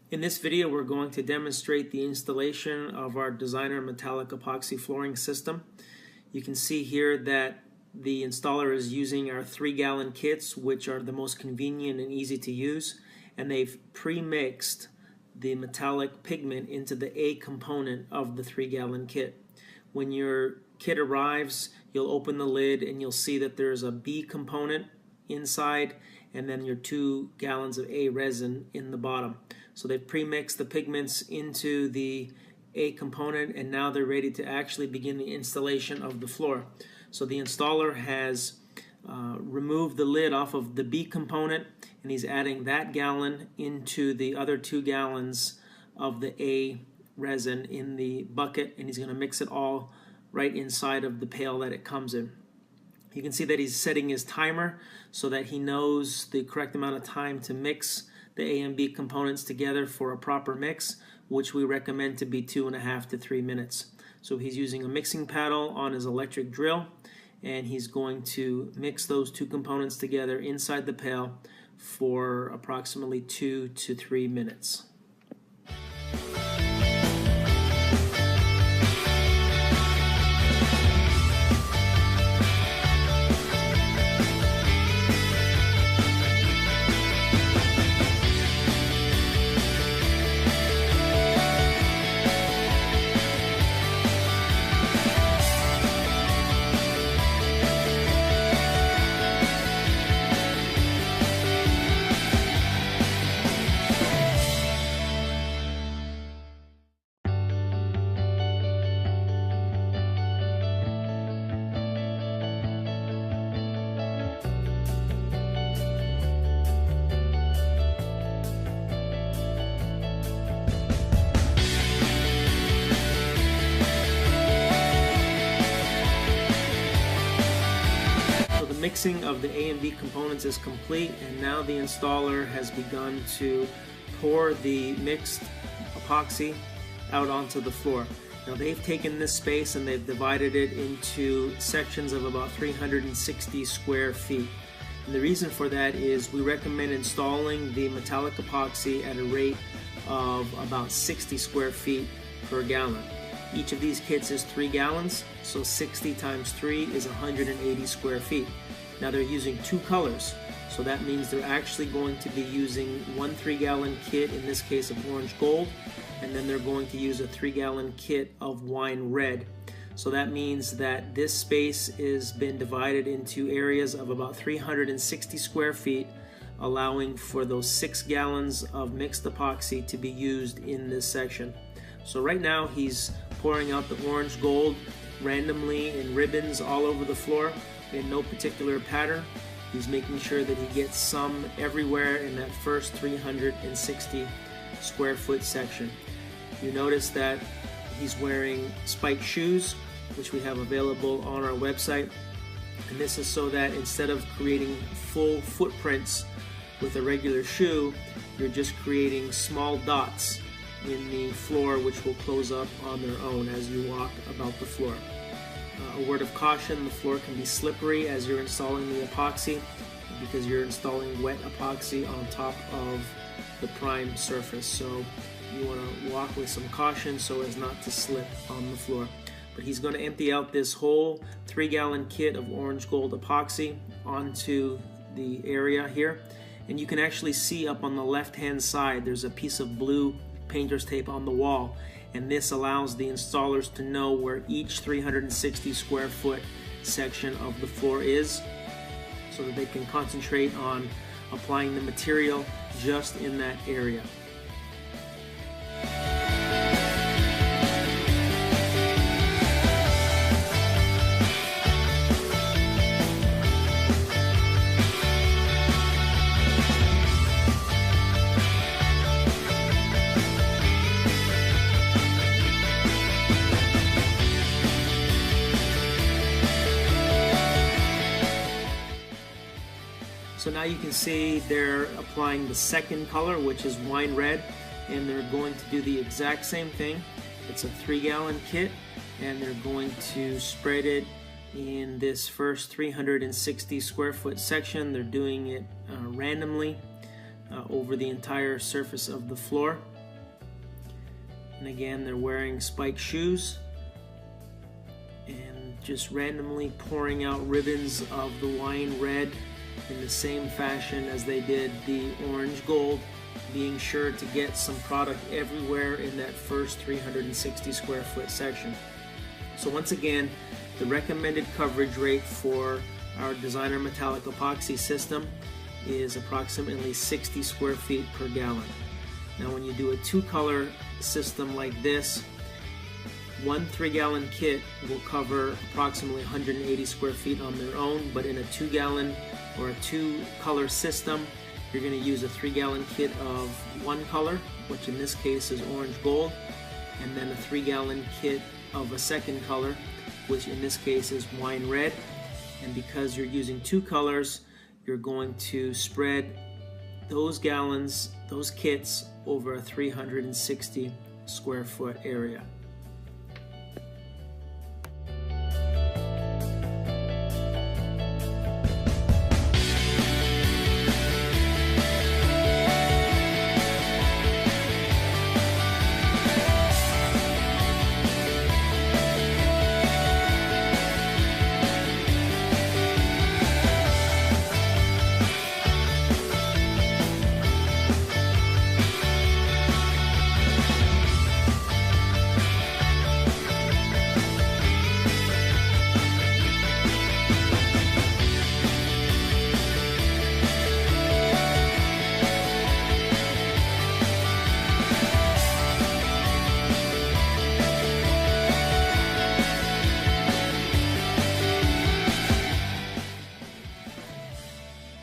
In this video, we're going to demonstrate the installation of our designer metallic epoxy flooring system. You can see here that the installer is using our 3-gallon kits, which are the most convenient and easy to use, and they've pre-mixed the metallic pigment into the A component of the 3-gallon kit. When your kit arrives, you'll open the lid and you'll see that there's a B component inside and then your 2 gallons of A resin in the bottom. So they've pre-mixed the pigments into the A component, and now they're ready to actually begin the installation of the floor. So the installer has removed the lid off of the B component, and he's adding that gallon into the other 2 gallons of the A resin in the bucket, and he's going to mix it all right inside of the pail that it comes in. You can see that he's setting his timer so that he knows the correct amount of time to mix the A and B components together for a proper mix, which we recommend to be 2.5 to 3 minutes. So he's using a mixing paddle on his electric drill, and he's going to mix those 2 components together inside the pail for approximately 2 to 3 minutes. Mixing of the A and B components is complete, and now the installer has begun to pour the mixed epoxy out onto the floor. Now they've taken this space and they've divided it into sections of about 360 square feet. And the reason for that is we recommend installing the metallic epoxy at a rate of about 60 square feet per gallon. Each of these kits is 3 gallons, so 60 times 3 is 180 square feet. Now they're using 2 colors, so that means they're actually going to be using one 3-gallon kit, in this case of orange gold, and then they're going to use a 3-gallon kit of wine red. So that means that this space has been divided into areas of about 360 square feet, allowing for those 6 gallons of mixed epoxy to be used in this section. So right now he's pouring out the orange gold randomly in ribbons all over the floor in no particular pattern. He's making sure that he gets some everywhere in that first 360 square foot section. You notice that he's wearing spiked shoes, which we have available on our website, and this is so that instead of creating full footprints with a regular shoe, you're just creating small dots in the floor which will close up on their own as you walk about the floor. A word of caution, the floor can be slippery as you're installing the epoxy because you're installing wet epoxy on top of the prime surface. So you want to walk with some caution so as not to slip on the floor. But he's going to empty out this whole 3-gallon kit of orange gold epoxy onto the area here. And you can actually see up on the left-hand side there's a piece of blue painter's tape on the wall, and this allows the installers to know where each 360 square foot section of the floor is, so that they can concentrate on applying the material just in that area. So now you can see they're applying the second color, which is wine red, and they're going to do the exact same thing. It's a 3-gallon kit, and they're going to spread it in this first 360 square foot section. They're doing it randomly over the entire surface of the floor. And again, they're wearing spiked shoes and just randomly pouring out ribbons of the wine red in the same fashion as they did the orange gold, being sure to get some product everywhere in that first 360 square foot section. So once again, the recommended coverage rate for our designer metallic epoxy system is approximately 60 square feet per gallon. Now when you do a two-color system like this, one 3-gallon kit will cover approximately 180 square feet on their own, but in a 2-gallon or a two-color system, you're going to use a 3-gallon kit of one color, which in this case is orange gold, and then a 3-gallon kit of a second color, which in this case is wine red. And because you're using two colors, you're going to spread those gallons, those kits, over a 360 square foot area.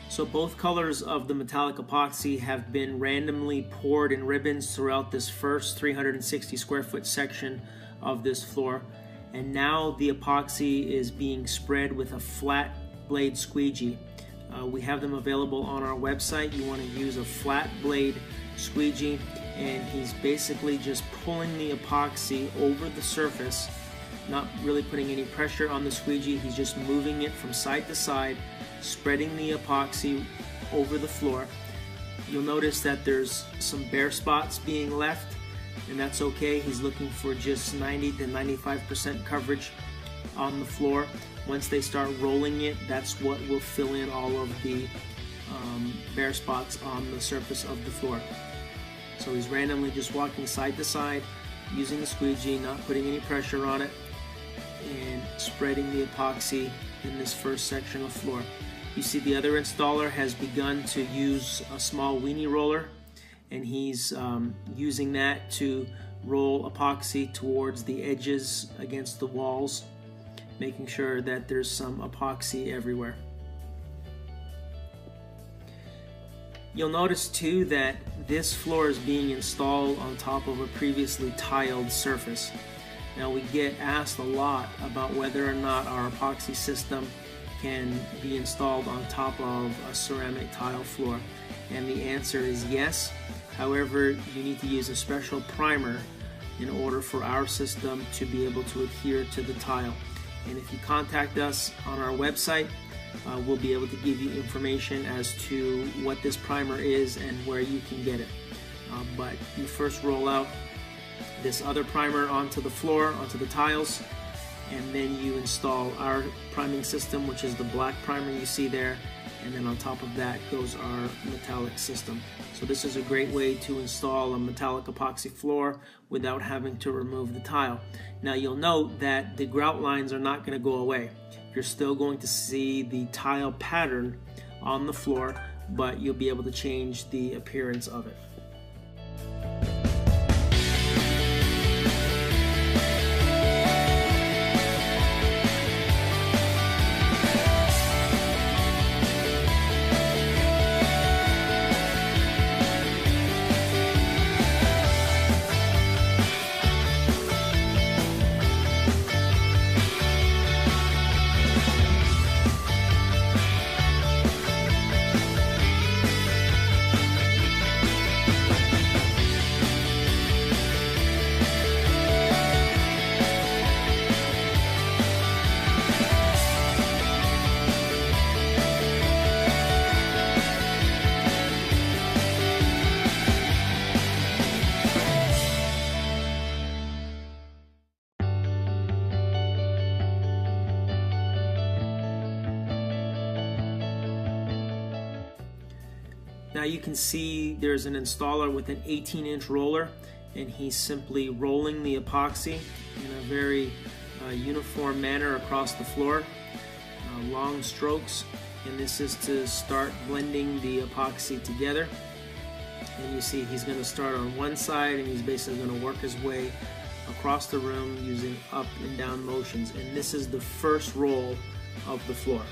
So both colors of the metallic epoxy have been randomly poured in ribbons throughout this first 360 square foot section of this floor. And now the epoxy is being spread with a flat blade squeegee. We have them available on our website. You want to use a flat blade squeegee, and he's basically just pulling the epoxy over the surface, not really putting any pressure on the squeegee. He's just moving it from side to side, spreading the epoxy over the floor. You'll notice that there's some bare spots being left, and that's okay. He's looking for just 90 to 95% coverage on the floor. Once they start rolling it, that's what will fill in all of the bare spots on the surface of the floor. So he's randomly just walking side to side, using the squeegee, not putting any pressure on it, and spreading the epoxy in this first section of floor. You see the other installer has begun to use a small weenie roller, and he's using that to roll epoxy towards the edges against the walls, making sure that there's some epoxy everywhere. You'll notice too that this floor is being installed on top of a previously tiled surface. Now we get asked a lot about whether or not our epoxy system can be installed on top of a ceramic tile floor, and the answer is yes. However, you need to use a special primer in order for our system to be able to adhere to the tile. And if you contact us on our website, we'll be able to give you information as to what this primer is and where you can get it. But you first roll out this other primer onto the floor, onto the tiles, and then you install our priming system, which is the black primer you see there, and then on top of that goes our metallic system. So this is a great way to install a metallic epoxy floor without having to remove the tile. Now you'll note that the grout lines are not going to go away. You're still going to see the tile pattern on the floor, but you'll be able to change the appearance of it. you can see there's an installer with an 18-inch roller, and he's simply rolling the epoxy in a very uniform manner across the floor, long strokes, and this is to start blending the epoxy together. And you see he's going to start on one side, and he's basically going to work his way across the room using up and down motions, and this is the first roll of the floor.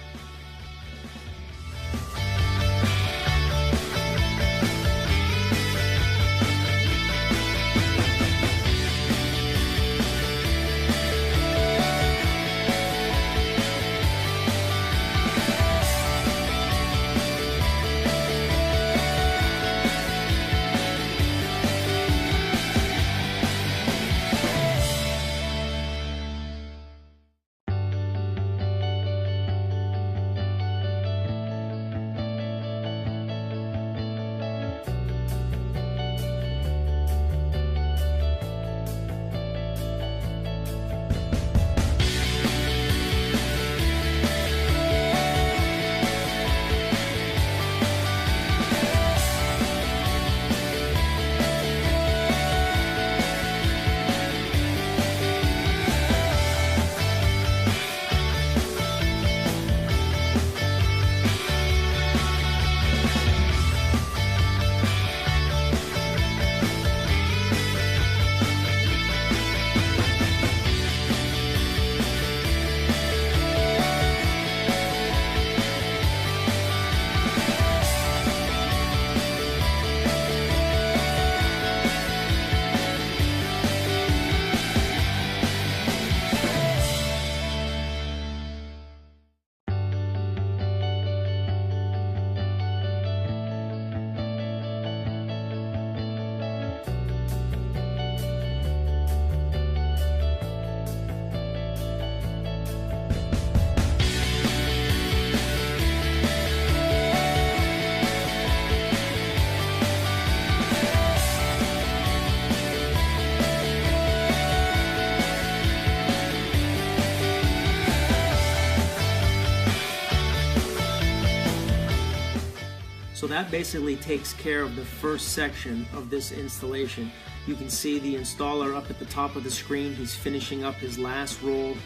So that basically takes care of the first section of this installation. You can see the installer up at the top of the screen. He's finishing up his last roll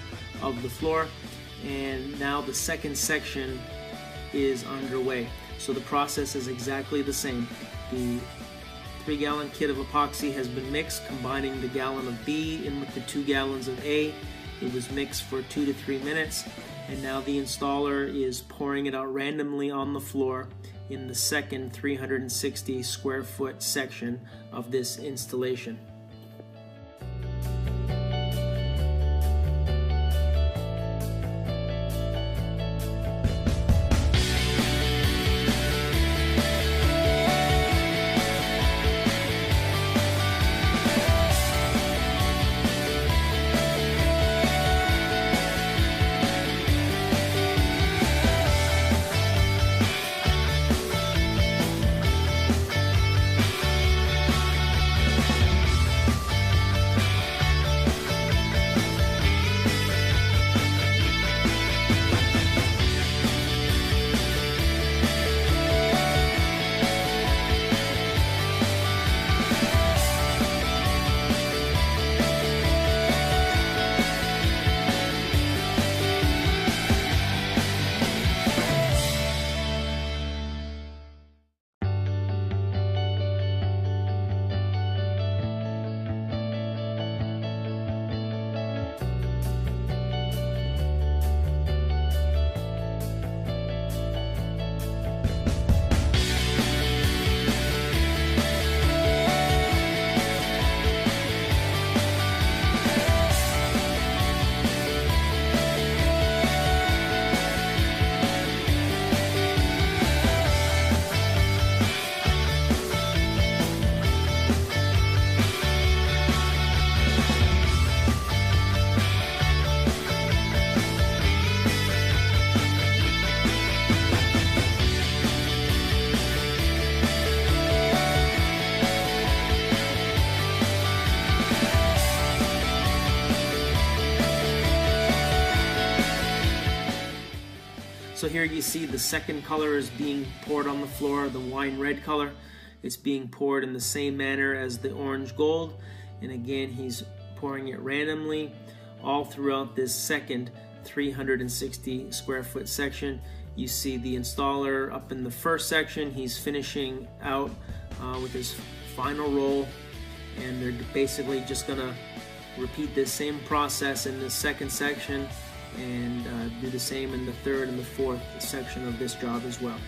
of the floor, and now the second section is underway. So the process is exactly the same. The 3-gallon kit of epoxy has been mixed, combining the gallon of B in with the 2 gallons of A. It was mixed for 2 to 3 minutes, and now the installer is pouring it out randomly on the floor in the second 360 square foot section of this installation. So here you see the second color is being poured on the floor, the wine red color. It's being poured in the same manner as the orange gold. And again, he's pouring it randomly all throughout this second 360 square foot section. You see the installer up in the first section. He's finishing out with his final roll, and they're basically just gonna repeat this same process in the second section and do the same in the third and the fourth section of this job as well.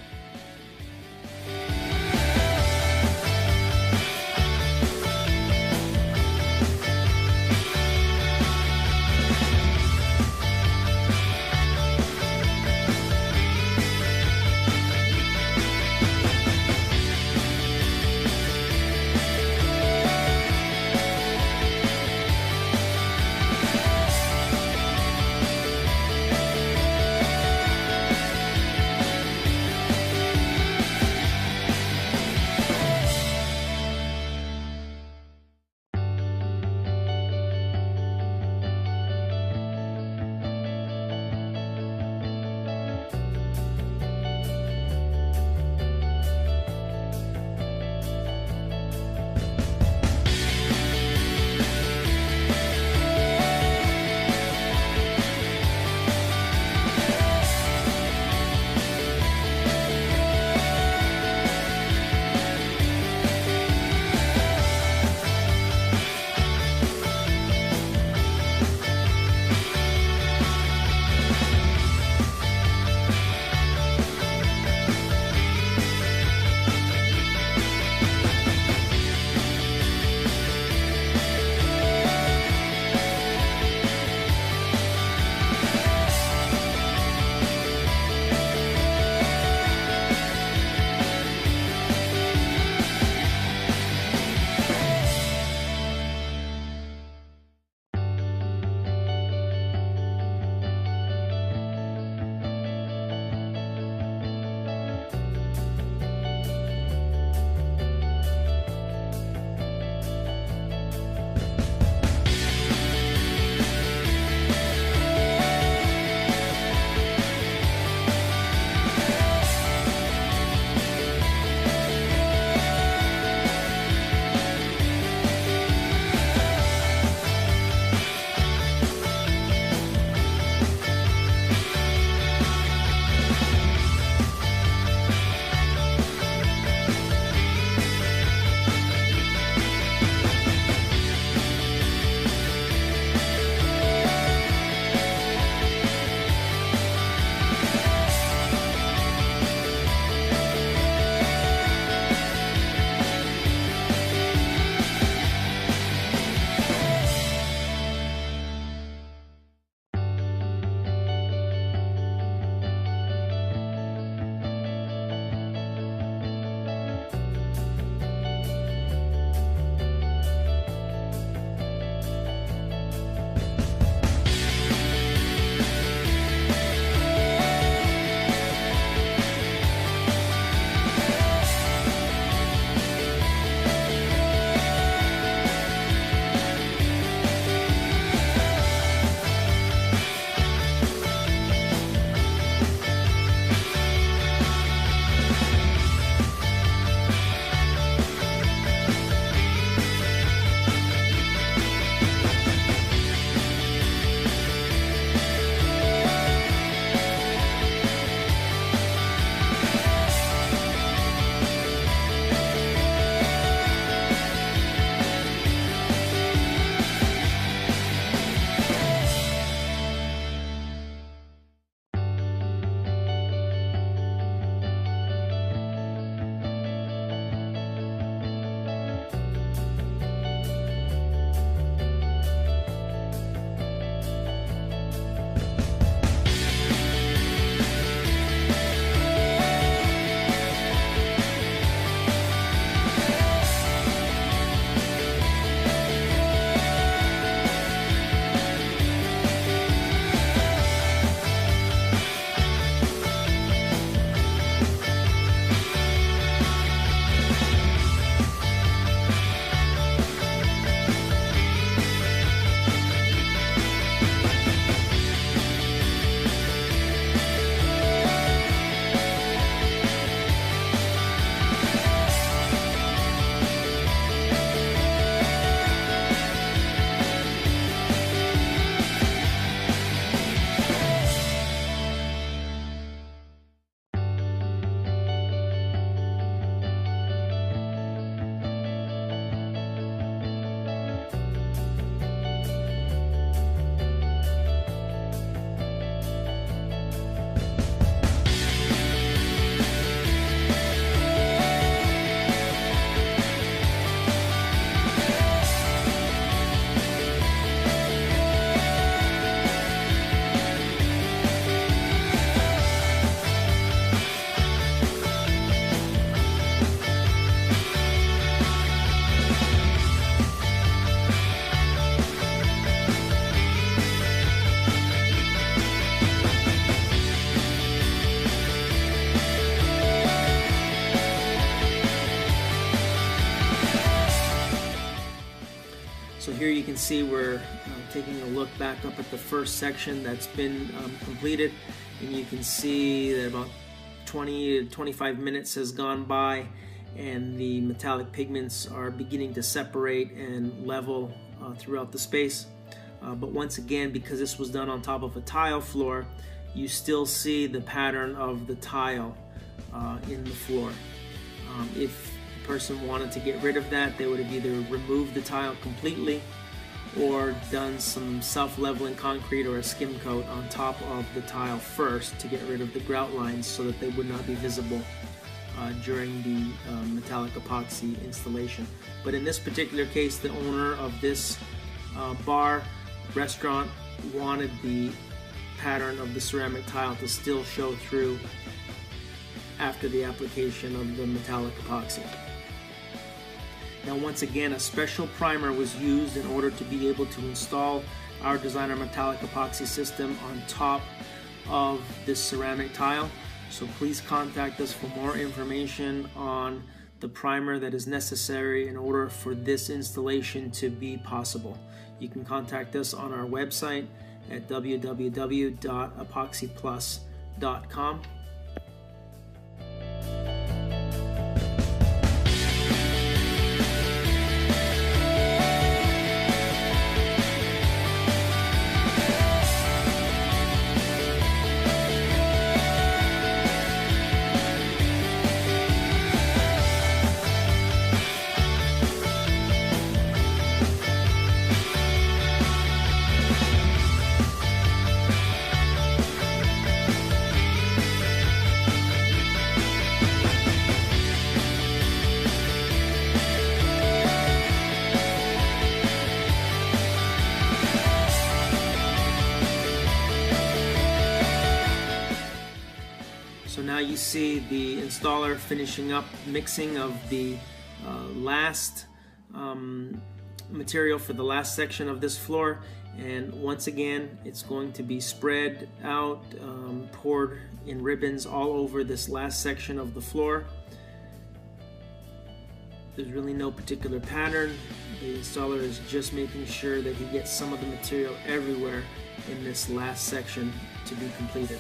here you can see we're taking a look back up at the first section that's been completed, and you can see that about 20 to 25 minutes has gone by and the metallic pigments are beginning to separate and level throughout the space. But once again, because this was done on top of a tile floor, you still see the pattern of the tile in the floor. If the person wanted to get rid of that, they would have either removed the tile completely or done some self-leveling concrete or a skim coat on top of the tile first to get rid of the grout lines so that they would not be visible during the metallic epoxy installation. But in this particular case, the owner of this bar restaurant wanted the pattern of the ceramic tile to still show through after the application of the metallic epoxy. Now, once again, a special primer was used in order to be able to install our designer metallic epoxy system on top of this ceramic tile. So please contact us for more information on the primer that is necessary in order for this installation to be possible. You can contact us on our website at www.epoxyplus.com. So now you see the installer finishing up mixing of the last material for the last section of this floor, and once again it's going to be spread out, poured in ribbons all over this last section of the floor. There's really no particular pattern. The installer is just making sure that he gets some of the material everywhere in this last section to be completed.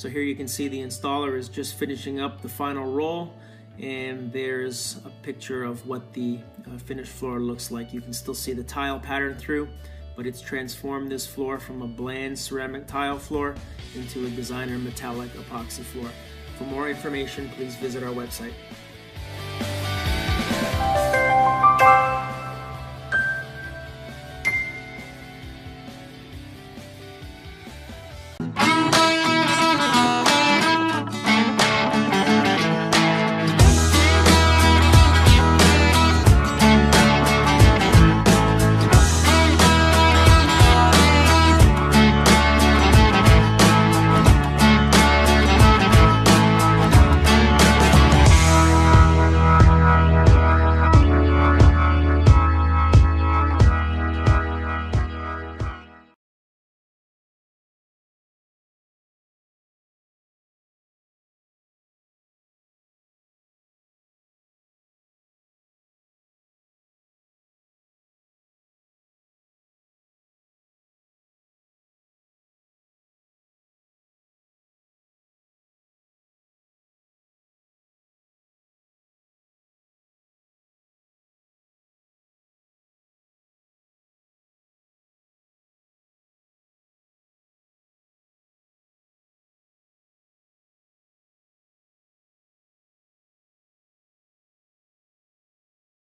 So here you can see the installer is just finishing up the final roll, and there's a picture of what the finished floor looks like. You can still see the tile pattern through, but it's transformed this floor from a bland ceramic tile floor into a designer metallic epoxy floor. For more information, please visit our website.